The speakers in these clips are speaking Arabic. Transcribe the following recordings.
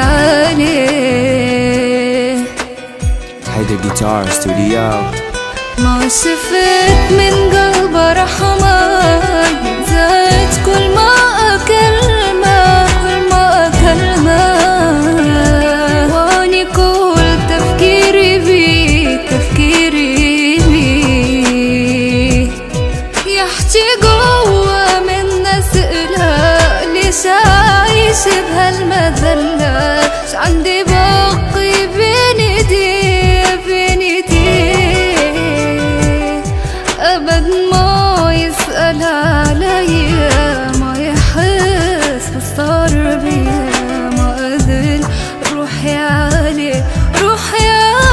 عليه. هيدا جيتار ستوديو. ما شفت من قلبه رحمة زادت كل ما أكلمه، كل ما أكلمه. واني كل تفكيري بيه، تفكيري بيه. يحكي قوة من نسأله ليش عايش بهالمذلة، ش عندي بقي بين ايديه، بين ايديه. أبد ما يسأل عليا، ما يحس بالصار بيا، ما أذل روحي عليه، روحي عليه.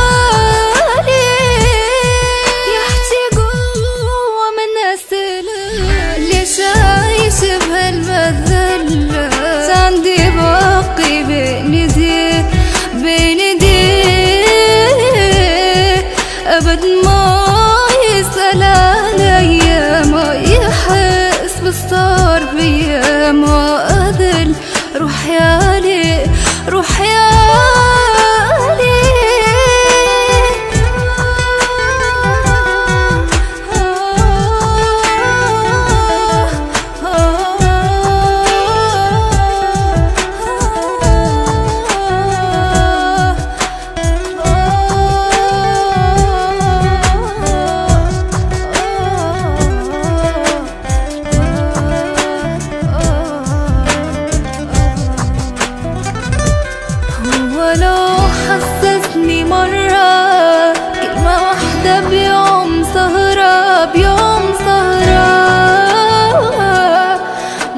يحكي قوة من أسئلة ليش عايش بهالمذلة، عندي باقي بين ايديه، بين ايديه. أبد ما يسأل عليا، ما يحس بالصار بيا، ما أذل روحي عليه، روحي عليه. ولو حسسني مرة كلمة واحدة بيوم سهرة، بيوم سهرة،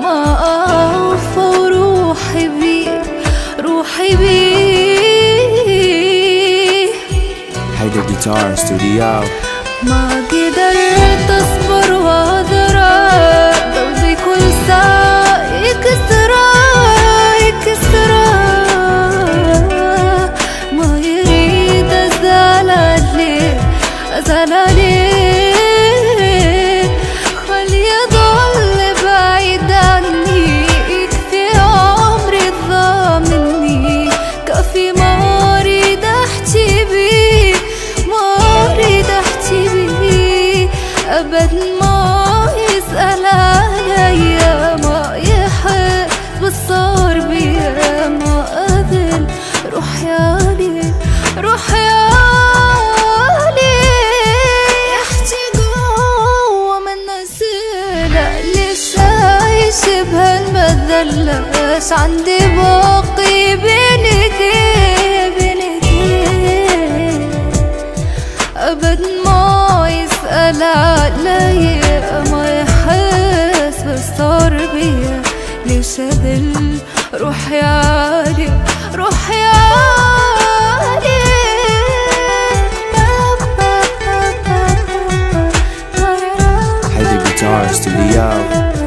ما أعرف روحي بيه، روحي بيه. هيدا جيتار ستوديو. ما قدرت أصبر وأضرب قلبي كل ساعة يكسره، يكسره. أزعل عليه، خليه يضل بعيد عني، يكفي عمري ضاع مني، كفي ما أريد أحكي بيه، ما أريد أحكي بيه. أبد ما يسأل عليا، ما يحس بالصار بيا، ما أذل روحي عليه، روحي عليه. بهالمذلة ش عندي باقي بين ايديه، بين ايديه. أبد ما يسأل عليا، ما يحس بالصار بيا، ليش أذل روحي عليه، روحي عليه. هيدا جيتار ستوديو.